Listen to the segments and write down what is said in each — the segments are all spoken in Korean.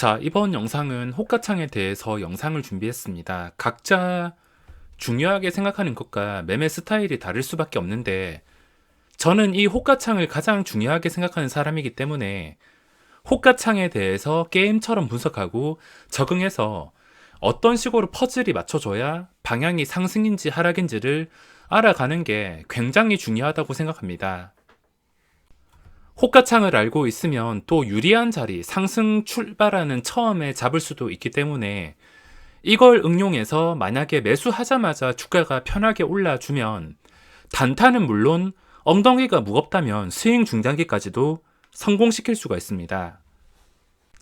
자, 이번 영상은 호가창에 대해서 영상을 준비했습니다. 각자 중요하게 생각하는 것과 매매 스타일이 다를 수밖에 없는데, 저는 이 호가창을 가장 중요하게 생각하는 사람이기 때문에 호가창에 대해서 게임처럼 분석하고 적응해서 어떤 식으로 퍼즐이 맞춰줘야 방향이 상승인지 하락인지를 알아가는 게 굉장히 중요하다고 생각합니다. 호가창을 알고 있으면 또 유리한 자리, 상승 출발하는 처음에 잡을 수도 있기 때문에 이걸 응용해서 만약에 매수하자마자 주가가 편하게 올라주면 단타는 물론 엉덩이가 무겁다면 스윙 중단기까지도 성공시킬 수가 있습니다.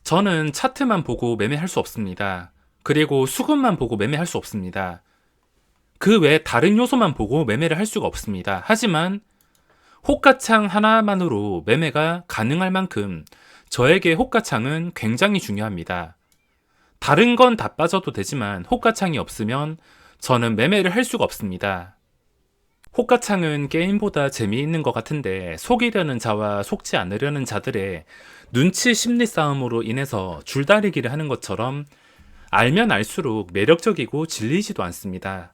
저는 차트만 보고 매매할 수 없습니다. 그리고 수급만 보고 매매할 수 없습니다. 그 외 다른 요소만 보고 매매를 할 수가 없습니다. 하지만 호가창 하나만으로 매매가 가능할 만큼 저에게 호가창은 굉장히 중요합니다. 다른 건 다 빠져도 되지만 호가창이 없으면 저는 매매를 할 수가 없습니다. 호가창은 게임보다 재미있는 것 같은데 속이려는 자와 속지 않으려는 자들의 눈치 심리 싸움으로 인해서 줄다리기를 하는 것처럼 알면 알수록 매력적이고 질리지도 않습니다.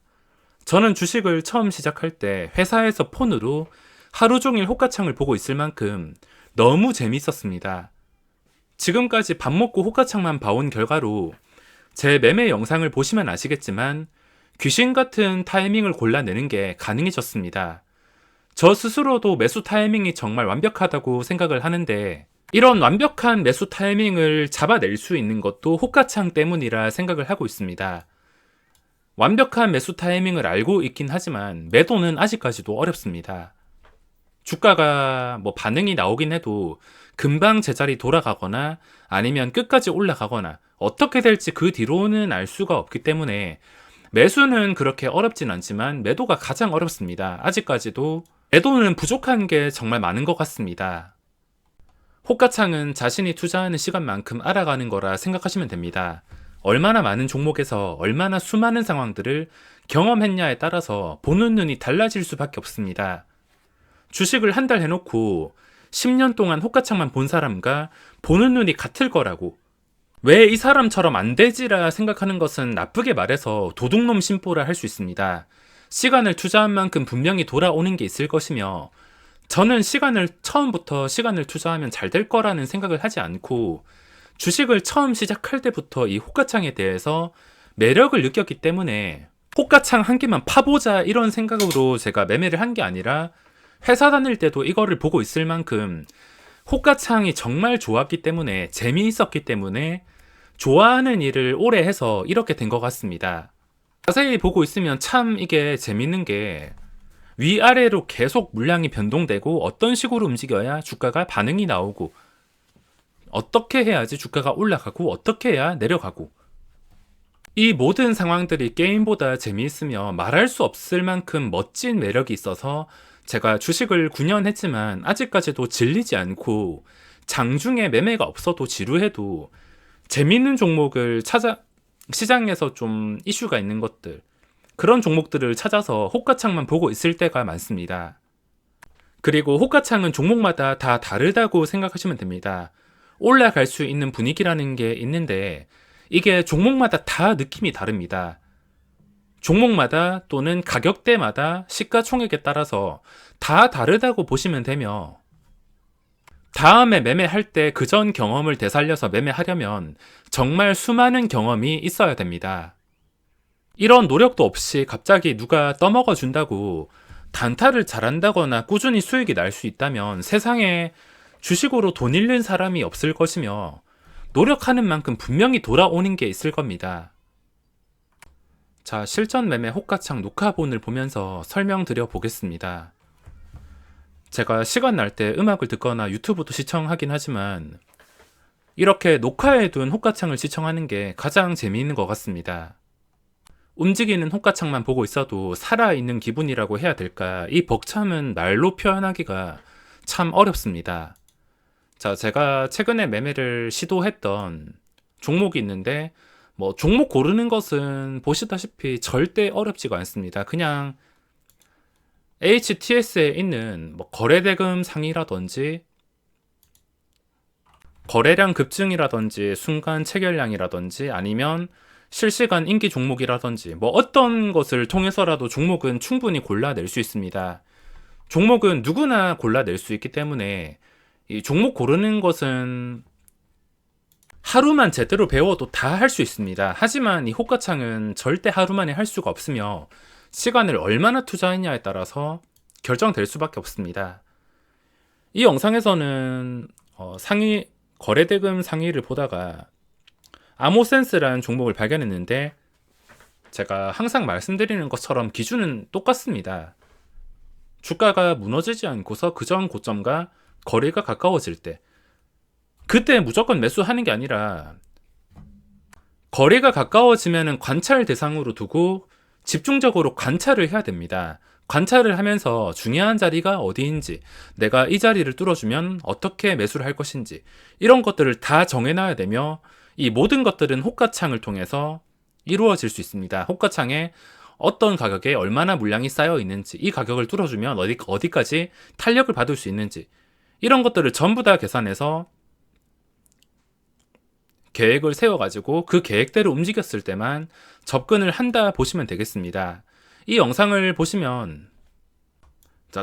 저는 주식을 처음 시작할 때 회사에서 폰으로 하루 종일 호가창을 보고 있을 만큼 너무 재미있었습니다. 지금까지 밥 먹고 호가창만 봐온 결과로 제 매매 영상을 보시면 아시겠지만 귀신 같은 타이밍을 골라내는 게 가능해졌습니다. 저 스스로도 매수 타이밍이 정말 완벽하다고 생각을 하는데 이런 완벽한 매수 타이밍을 잡아낼 수 있는 것도 호가창 때문이라 생각을 하고 있습니다. 완벽한 매수 타이밍을 알고 있긴 하지만 매도는 아직까지도 어렵습니다. 주가가 반응이 나오긴 해도 금방 제자리 돌아가거나 아니면 끝까지 올라가거나 어떻게 될지 그 뒤로는 알 수가 없기 때문에 매수는 그렇게 어렵진 않지만 매도가 가장 어렵습니다. 아직까지도 매도는 부족한 게 정말 많은 것 같습니다. 호가창은 자신이 투자하는 시간만큼 알아가는 거라 생각하시면 됩니다. 얼마나 많은 종목에서 얼마나 수많은 상황들을 경험했냐에 따라서 보는 눈이 달라질 수밖에 없습니다. 주식을 한 달 해놓고 10년 동안 호가창만 본 사람과 보는 눈이 같을 거라고, 왜 이 사람처럼 안 되지라 생각하는 것은 나쁘게 말해서 도둑놈 심보라 할 수 있습니다. 시간을 투자한 만큼 분명히 돌아오는 게 있을 것이며, 저는 처음부터 시간을 투자하면 잘 될 거라는 생각을 하지 않고 주식을 처음 시작할 때부터 이 호가창에 대해서 매력을 느꼈기 때문에 호가창 한 개만 파보자 이런 생각으로 제가 매매를 한 게 아니라 회사 다닐 때도 이거를 보고 있을 만큼 호가창이 정말 좋았기 때문에, 재미있었기 때문에 좋아하는 일을 오래 해서 이렇게 된 것 같습니다. 자세히 보고 있으면 참 이게 재밌는 게 위아래로 계속 물량이 변동되고 어떤 식으로 움직여야 주가가 반응이 나오고 어떻게 해야지 주가가 올라가고 어떻게 해야 내려가고, 이 모든 상황들이 게임보다 재미있으며 말할 수 없을 만큼 멋진 매력이 있어서 제가 주식을 9년 했지만 아직까지도 질리지 않고 장중에 매매가 없어도 지루해도 재밌는 종목을 시장에서 좀 이슈가 있는 것들, 그런 종목들을 찾아서 호가창만 보고 있을 때가 많습니다. 그리고 호가창은 종목마다 다 다르다고 생각하시면 됩니다. 올라갈 수 있는 분위기라는 게 있는데 이게 종목마다 다 느낌이 다릅니다. 종목마다 또는 가격대마다 시가총액에 따라서 다 다르다고 보시면 되며, 다음에 매매할 때 그전 경험을 되살려서 매매하려면 정말 수많은 경험이 있어야 됩니다. 이런 노력도 없이 갑자기 누가 떠먹어 준다고 단타를 잘한다거나 꾸준히 수익이 날 수 있다면 세상에 주식으로 돈 잃는 사람이 없을 것이며 노력하는 만큼 분명히 돌아오는 게 있을 겁니다. 자, 실전 매매 호가창 녹화본을 보면서 설명드려 보겠습니다. 제가 시간 날 때 음악을 듣거나 유튜브도 시청하긴 하지만 이렇게 녹화해둔 호가창을 시청하는 게 가장 재미있는 것 같습니다. 움직이는 호가창만 보고 있어도 살아있는 기분이라고 해야 될까, 이 벅참은 말로 표현하기가 참 어렵습니다. 자, 제가 최근에 매매를 시도했던 종목이 있는데 종목 고르는 것은 보시다시피 절대 어렵지가 않습니다. 그냥 HTS에 있는 거래대금 상이라든지 거래량 급증이라든지 순간 체결량이라든지 아니면 실시간 인기 종목이라든지 뭐 어떤 것을 통해서라도 종목은 충분히 골라낼 수 있습니다. 종목은 누구나 골라낼 수 있기 때문에 이 종목 고르는 것은 하루만 제대로 배워도 다 할 수 있습니다. 하지만 이 호가창은 절대 하루 만에 할 수가 없으며 시간을 얼마나 투자했냐에 따라서 결정될 수밖에 없습니다. 이 영상에서는 상위 거래대금 상위를 보다가 아모센스라는 종목을 발견했는데 제가 항상 말씀드리는 것처럼 기준은 똑같습니다. 주가가 무너지지 않고서 그전 고점과 거리가 가까워질 때 그때 무조건 매수하는 게 아니라 거리가 가까워지면 관찰 대상으로 두고 집중적으로 관찰을 해야 됩니다. 관찰을 하면서 중요한 자리가 어디인지, 내가 이 자리를 뚫어주면 어떻게 매수를 할 것인지 이런 것들을 다 정해놔야 되며 이 모든 것들은 호가창을 통해서 이루어질 수 있습니다. 호가창에 어떤 가격에 얼마나 물량이 쌓여 있는지, 이 가격을 뚫어주면 어디까지 탄력을 받을 수 있는지 이런 것들을 전부 다 계산해서 계획을 세워가지고 그 계획대로 움직였을 때만 접근을 한다 보시면 되겠습니다. 이 영상을 보시면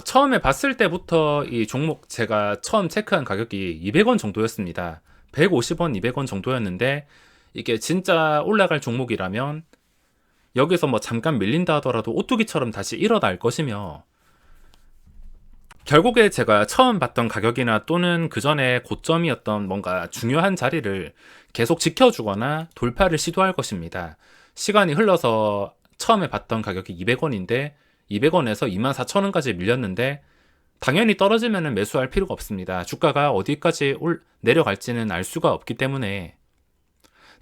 처음에 봤을 때부터 이 종목 제가 처음 체크한 가격이 200원 정도였습니다. 150원, 200원 정도였는데 이게 진짜 올라갈 종목이라면 여기서 뭐 잠깐 밀린다 하더라도 오뚜기처럼 다시 일어날 것이며, 결국에 제가 처음 봤던 가격이나 또는 그 전에 고점이었던 뭔가 중요한 자리를 계속 지켜주거나 돌파를 시도할 것입니다. 시간이 흘러서 처음에 봤던 가격이 200원인데 200원에서 24,000원까지 밀렸는데 당연히 떨어지면 매수할 필요가 없습니다. 주가가 어디까지 내려갈지는 알 수가 없기 때문에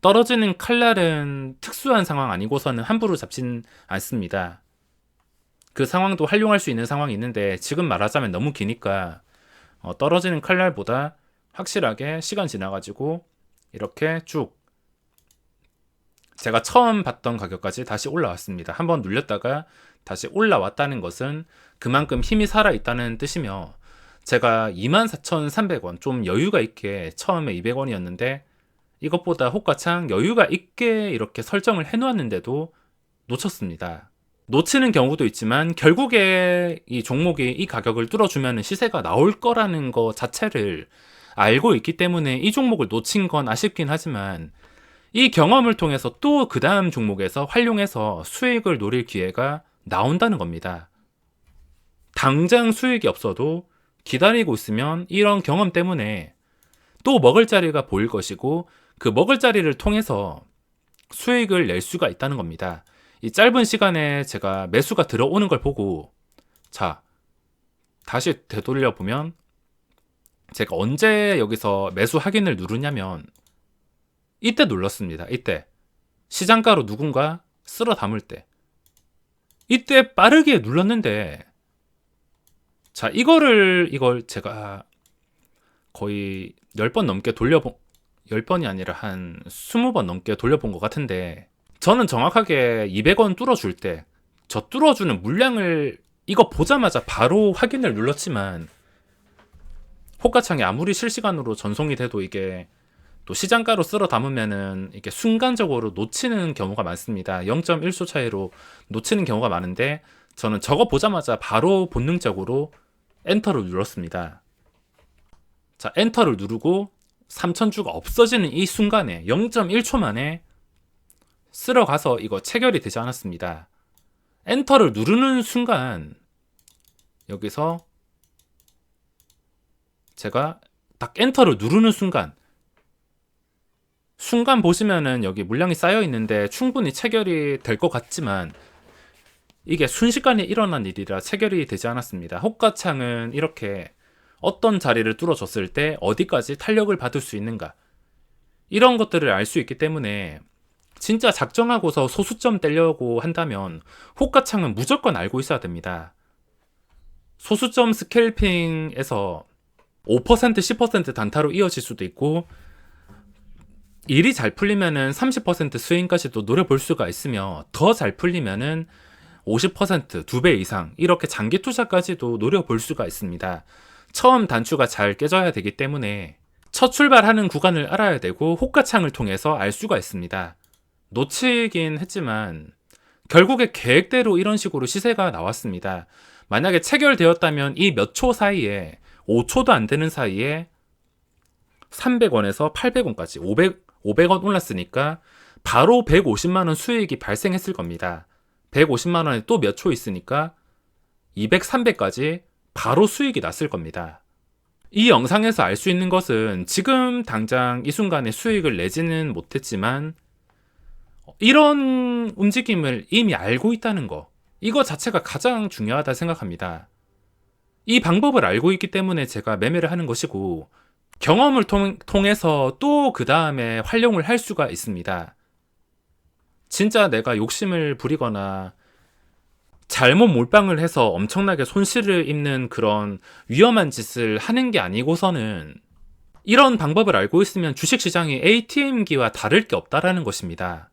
떨어지는 칼날은 특수한 상황 아니고서는 함부로 잡진 않습니다. 그 상황도 활용할 수 있는 상황이 있는데 지금 말하자면 너무 기니까 떨어지는 칼날보다 확실하게 시간 지나가지고 이렇게 쭉 제가 처음 봤던 가격까지 다시 올라왔습니다. 한번 눌렸다가 다시 올라왔다는 것은 그만큼 힘이 살아있다는 뜻이며, 제가 24,300원 좀 여유가 있게 처음에 200원이었는데 이것보다 호가창 여유가 있게 이렇게 설정을 해놓았는데도 놓쳤습니다. 놓치는 경우도 있지만 결국에 이 종목이 이 가격을 뚫어주면 시세가 나올 거라는 것 자체를 알고 있기 때문에 이 종목을 놓친 건 아쉽긴 하지만 이 경험을 통해서 또 그 다음 종목에서 활용해서 수익을 노릴 기회가 나온다는 겁니다. 당장 수익이 없어도 기다리고 있으면 이런 경험 때문에 또 먹을 자리가 보일 것이고 그 먹을 자리를 통해서 수익을 낼 수가 있다는 겁니다. 이 짧은 시간에 제가 매수가 들어오는 걸 보고 자, 다시 되돌려 보면 제가 언제 여기서 매수 확인을 누르냐면 이때 눌렀습니다. 이때 시장가로 누군가 쓸어 담을 때 이때 빠르게 눌렀는데, 자, 이걸 제가 거의 10번 넘게 10번이 아니라 한 20번 넘게 돌려본 것 같은데, 저는 정확하게 200원 뚫어줄 때 저 뚫어주는 물량을 이거 보자마자 바로 확인을 눌렀지만 호가창이 아무리 실시간으로 전송이 돼도 이게 또 시장가로 쓸어 담으면은 이게 순간적으로 놓치는 경우가 많습니다. 0.1초 차이로 놓치는 경우가 많은데 저는 저거 보자마자 바로 본능적으로 엔터를 눌렀습니다. 자, 엔터를 누르고 3,000주가 없어지는 이 순간에 0.1초 만에 쓸어가서 이거 체결이 되지 않았습니다. 엔터를 누르는 순간 여기서 제가 딱 엔터를 누르는 순간 보시면은 여기 물량이 쌓여 있는데 충분히 체결이 될 것 같지만 이게 순식간에 일어난 일이라 체결이 되지 않았습니다. 호가창은 이렇게 어떤 자리를 뚫어줬을 때 어디까지 탄력을 받을 수 있는가 이런 것들을 알 수 있기 때문에 진짜 작정하고서 소수점 떼려고 한다면 호가창은 무조건 알고 있어야 됩니다. 소수점 스캘핑에서 5%, 10% 단타로 이어질 수도 있고 일이 잘 풀리면은 30% 스윙까지도 노려볼 수가 있으며 더 잘 풀리면은 50%, 2배 이상 이렇게 장기 투자까지도 노려볼 수가 있습니다. 처음 단추가 잘 깨져야 되기 때문에 첫 출발하는 구간을 알아야 되고 호가창을 통해서 알 수가 있습니다. 놓치긴 했지만 결국에 계획대로 이런 식으로 시세가 나왔습니다. 만약에 체결되었다면 이 몇 초 사이에 5초도 안 되는 사이에 300원에서 800원까지 500원 올랐으니까 바로 150만원 수익이 발생했을 겁니다. 150만원에 또 몇 초 있으니까 200, 300까지 바로 수익이 났을 겁니다. 이 영상에서 알 수 있는 것은 지금 당장 이 순간에 수익을 내지는 못했지만 이런 움직임을 이미 알고 있다는 거, 이거 자체가 가장 중요하다 생각합니다. 이 방법을 알고 있기 때문에 제가 매매를 하는 것이고 경험을 통해서 또 그 다음에 활용을 할 수가 있습니다. 진짜 내가 욕심을 부리거나 잘못 몰빵을 해서 엄청나게 손실을 입는 그런 위험한 짓을 하는 게 아니고서는 이런 방법을 알고 있으면 주식시장이 ATM기와 다를 게 없다라는 것입니다.